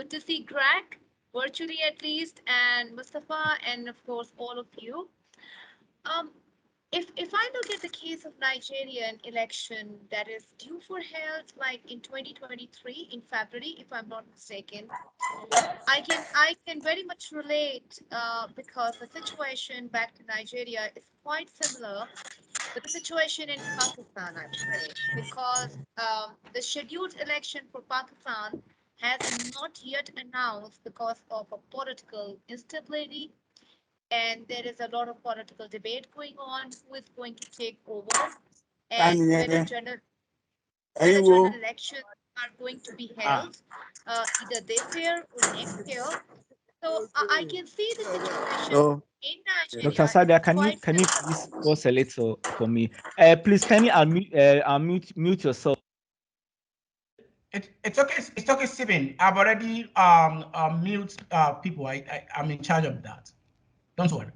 Good to see Greg, virtually at least, and Mustafa, and of course, all of you. Um, if I look at the case of Nigerian election that is due for held like in 2023 in February, if I'm not mistaken, I can very much relate because the situation back to Nigeria is quite similar with the situation in Pakistan, I would say, because the scheduled election for Pakistan has not yet announced because of a political instability, and there is a lot of political debate going on who is going to take over and whether general elections are going to be Ah, held either this year or next year. So I can see the situation So, in Dr. Nigeria is Sadia, quite can you similar. please pause a little for me? Please, can you mute yourself? It's okay. It's okay, Stephen. I've already mute people. I'm in charge of that. Don't worry.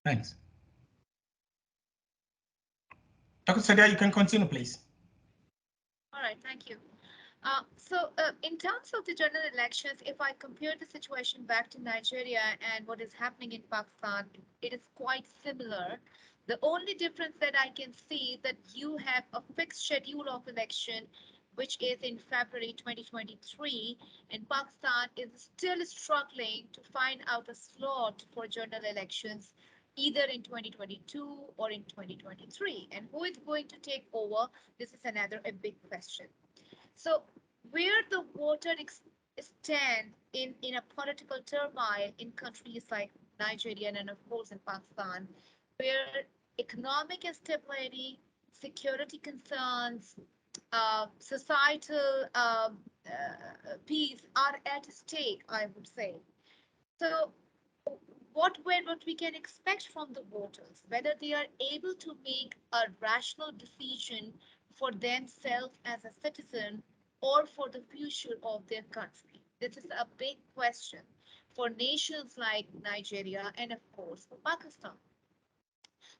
Thanks. Dr. Sadia, you can continue, please. All right, thank you. In terms of the general elections, if I compare the situation back to Nigeria and what is happening in Pakistan, it is quite similar. The only difference that I can see that you have a fixed schedule of election, which is in February 2023, and Pakistan is still struggling to find out a slot for general elections either in 2022 or in 2023. And who is going to take over? This is another a big question. So where the voter stand in a political turmoil in countries like Nigeria and of course in Pakistan, where economic instability, security concerns, societal peace are at stake, I would say. So what we can expect from the voters, whether they are able to make a rational decision for themselves as a citizen or for the future of their country. This is a big question for nations like Nigeria and of course for Pakistan.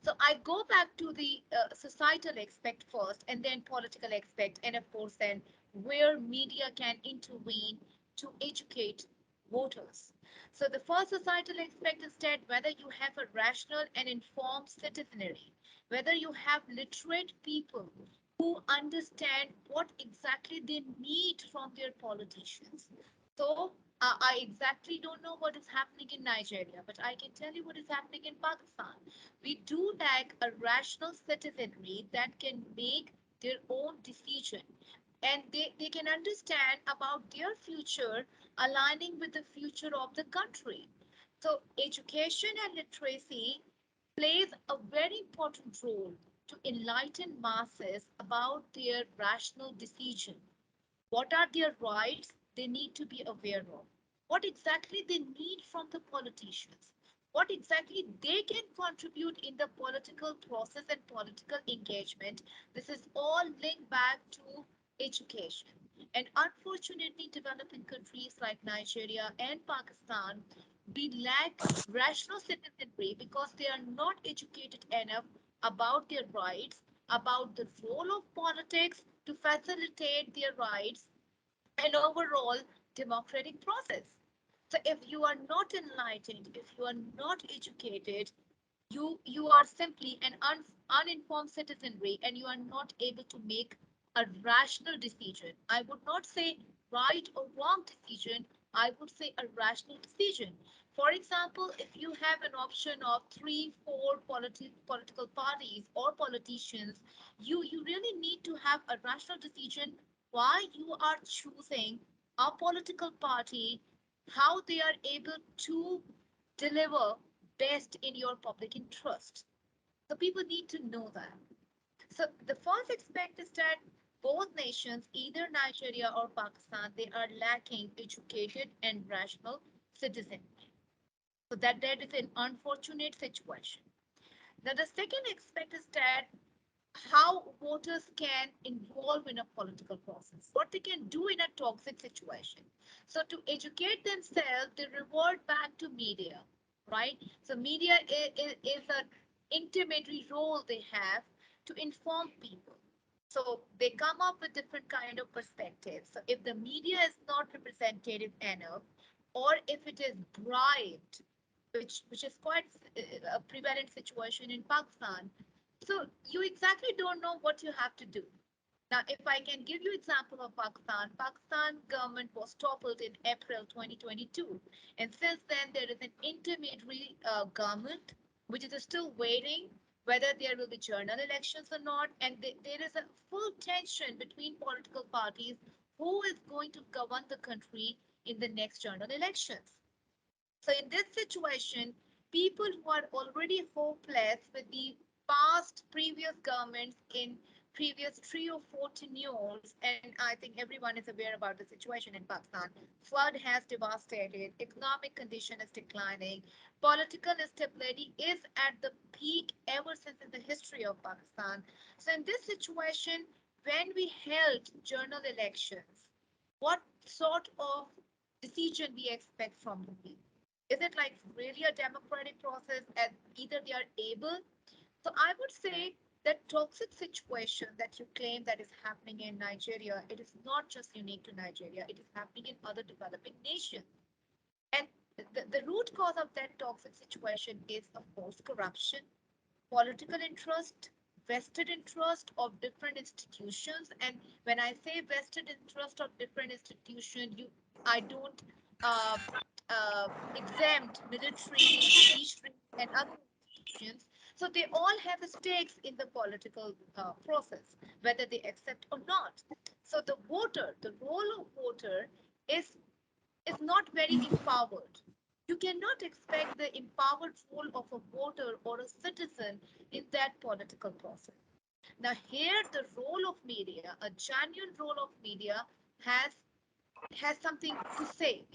So I go back to the societal aspect first and then political aspect and of course then where media can intervene to educate voters. So the first societal aspect is that whether you have a rational and informed citizenry, whether you have literate people who understand what exactly they need from their politicians. So I exactly don't know what is happening in Nigeria, but I can tell you what is happening in Pakistan. We do lack a rational citizenry that can make their own decision and they can understand about their future aligning with the future of the country. So education and literacy plays a very important role to enlighten masses about their rational decision. What are their rights they need to be aware of? What exactly they need from the politicians? What exactly they can contribute in the political process and political engagement? This is all linked back to education. And unfortunately, developing countries like Nigeria and Pakistan, we lack rational citizenry because they are not educated enough about their rights, about the role of politics to facilitate their rights and overall democratic process. So if you are not enlightened, if you are not educated, you are simply an uninformed citizenry and you are not able to make a rational decision. I would not say right or wrong decision. I would say a rational decision. For example, if you have an option of three, four political parties or politicians, you really need to have a rational decision why you are choosing a political party, how they are able to deliver best in your public interest. So people need to know that. So the first aspect is that both nations, either Nigeria or Pakistan, they are lacking educated and rational citizenry. So that is an unfortunate situation. Now the second aspect is that how voters can involve in a political process, what they can do in a toxic situation. So to educate themselves, they revert back to media, right? So media is an intermediary role they have to inform people. So they come up with different kind of perspectives. So if the media is not representative enough, or if it is bribed, which is quite a prevalent situation in Pakistan, so you exactly don't know what you have to do. Now, if I can give you example of Pakistan, Pakistan government was toppled in April 2022, and since then there is an intermediary government which is still waiting whether there will be general elections or not, and there is a full tension between political parties who is going to govern the country in the next general elections. So in this situation, people who are already hopeless with the past previous governments in previous 3 or 4 tenures, and I think everyone is aware about the situation in Pakistan. Flood has devastated, economic condition is declining, political instability is at the peak ever since in the history of Pakistan. So in this situation, when we held general elections, what sort of decision we expect from the people? Is it like really a democratic process and either they are able? So I would say that toxic situation that you claim that is happening in Nigeria, it is not just unique to Nigeria, it is happening in other developing nations. And the root cause of that toxic situation is, of course, corruption, political interest, vested interest of different institutions. And when I say vested interest of different institutions, I don't uh, uh, exempt military, judiciary, and other institutions. So they all have stakes in the political process, whether they accept or not. So the role of voter is is not very empowered. You cannot expect the empowered role of a voter or a citizen in that political process. Now, here the role of media, a genuine role of media, has has something to say.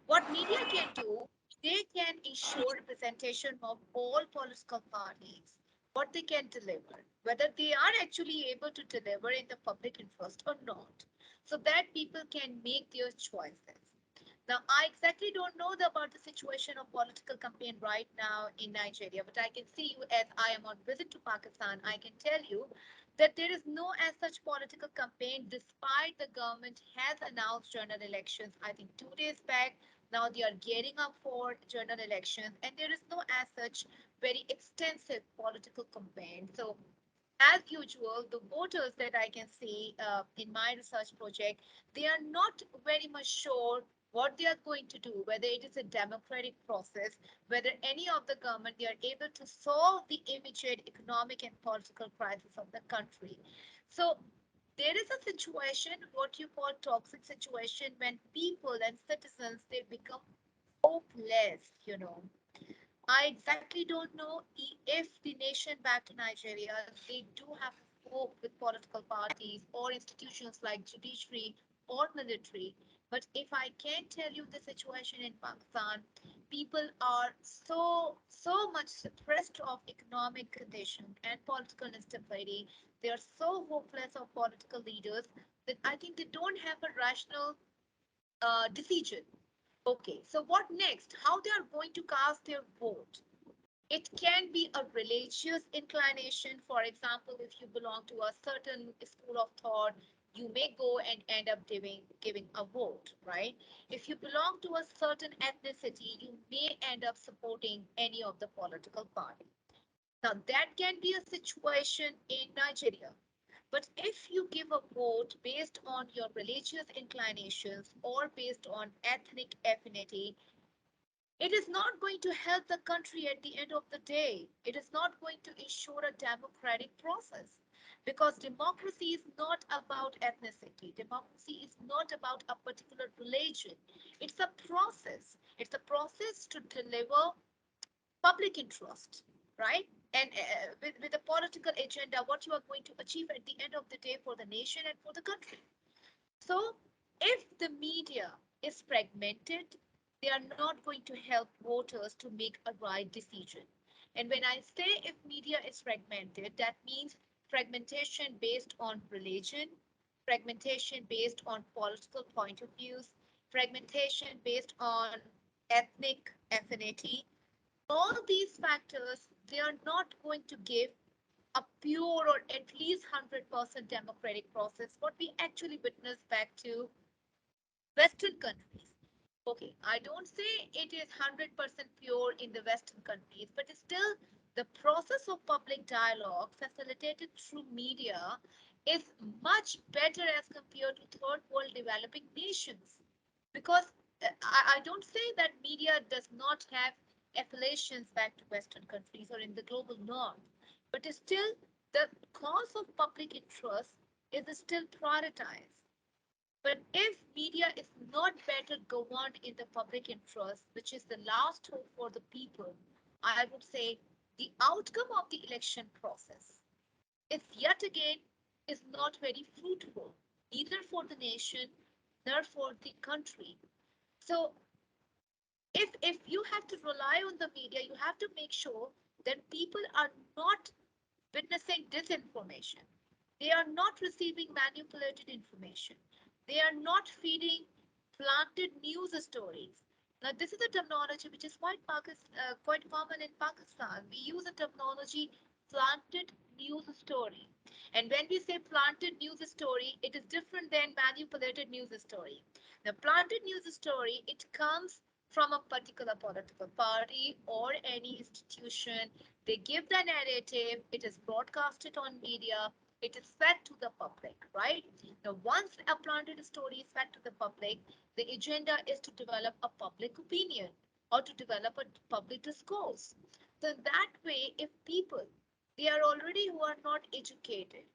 What media can do, they can ensure representation of all political parties, what they can deliver, whether they are actually able to deliver in the public interest or not, so that people can make their choices. Now, I exactly don't know about the situation of political campaign right now in Nigeria, but I can see you as I am on visit to Pakistan. I can tell you that there is no as such political campaign, despite the government has announced general elections. I think 2 days back. Now they are gearing up for general elections, and there is no as such very extensive political campaign. So as usual, the voters that I can see in my research project, they are not very much sure what they are going to do, whether it is a democratic process, whether any of the government they are able to solve the immediate economic and political crisis of the country. So there is a situation, what you call toxic situation, when people and citizens they become hopeless. I exactly don't know if the nation back to Nigeria, they do have hope with political parties or institutions like judiciary or military. But if I can tell you the situation in Pakistan, people are so much suppressed of economic condition and political instability. They are so hopeless of political leaders that I think they don't have a rational decision. Okay, so what next? How they are going to cast their vote? It can be a religious inclination. For example, if you belong to a certain school of thought, you may go and end up giving a vote, right? If you belong to a certain ethnicity, you may end up supporting any of the political party. Now, that can be a situation in Nigeria. But if you give a vote based on your religious inclinations or based on ethnic affinity, it is not going to help the country at the end of the day. It is not going to ensure a democratic process because democracy is not about ethnicity. Democracy is not about a particular religion. It's a process. It's a process to deliver public interest, right? And with a political agenda, what you are going to achieve at the end of the day for the nation and for the country. So, if the media is fragmented, they are not going to help voters to make a right decision. And when I say if media is fragmented, that means fragmentation based on religion, fragmentation based on political point of views, fragmentation based on ethnic affinity. All these factors, they are not going to give a pure or at least 100% democratic process, what we actually witness back to Western countries. Okay, I don't say it is 100% pure in the Western countries, but it's still the process of public dialogue facilitated through media is much better as compared to third world developing nations. Because I don't say that media does not have affiliations back to Western countries or in the global north, but it's still the cause of public interest is still prioritized. But if media is not better governed in the public interest, which is the last hope for the people, I would say the outcome of the election process is yet again is not very fruitful, neither for the nation nor for the country. So if you have to rely on the media, you have to make sure that people are not witnessing disinformation. They are not receiving manipulated information. They are not feeding planted news stories. Now, this is a terminology which is quite common in Pakistan. We use a terminology planted news story. And when we say planted news story, it is different than manipulated news story. The planted news story, it comes from a particular political party or any institution. They give the narrative, it is broadcasted on media, it is fed to the public, right? Now, once a planted story is fed to the public, the agenda is to develop a public opinion or to develop a public discourse. So, that way, if people they are already who are not educated,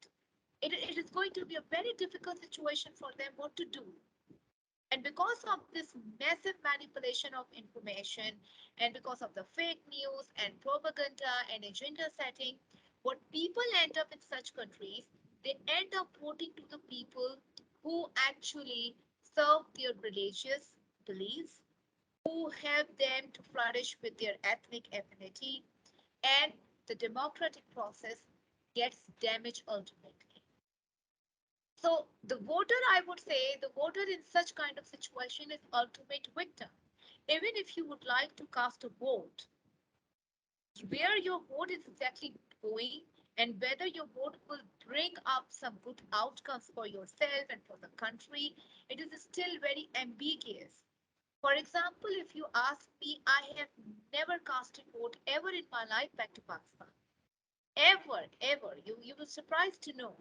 it is going to be a very difficult situation for them what to do. And because of this massive manipulation of information, and because of the fake news and propaganda and agenda setting, what people end up in such countries, they end up voting to the people who actually serve their religious beliefs, who help them to flourish with their ethnic affinity, and the democratic process gets damaged ultimately. So the voter, I would say, the voter in such kind of situation is ultimate victim. Even if you would like to cast a vote, where your vote is exactly going and whether your vote will bring up some good outcomes for yourself and for the country, it is still very ambiguous. For example, if you ask me, I have never cast a vote ever in my life back to Pakistan. Ever. You will surprised to know.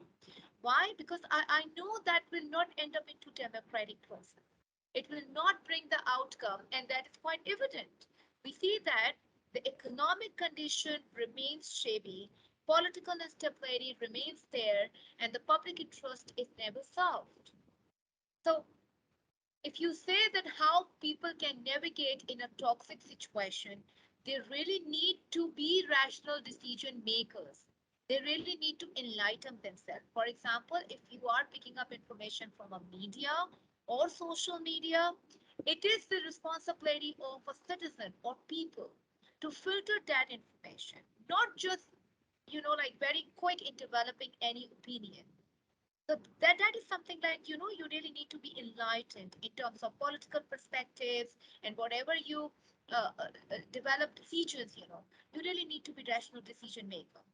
Why? Because I know that will not end up into democratic process. It will not bring the outcome, and that is quite evident. We see that the economic condition remains shabby, political instability remains there, and the public interest is never solved. So if you say that how people can navigate in a toxic situation, they really need to be rational decision makers. They really need to enlighten themselves. For example, if you are picking up information from a media or social media, it is the responsibility of a citizen or people to filter that information, not just, like very quick in developing any opinion. So that is something like you really need to be enlightened in terms of political perspectives and whatever you develop decisions. You really need to be rational decision maker.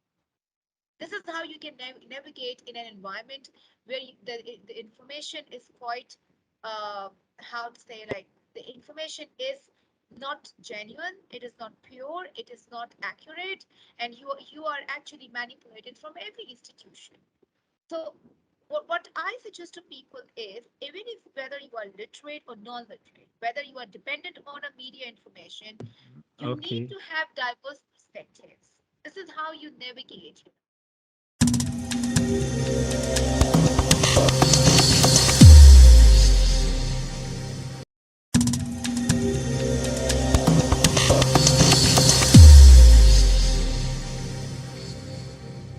This is how you can navigate in an environment where the information is quite how to say, like, the information is not genuine, it is not pure, it is not accurate, and you are actually manipulated from every institution. So what I suggest to people is, even if whether you are literate or non-literate, whether you are dependent on a media information, you need Okay. to have diverse perspectives. This is how you navigate.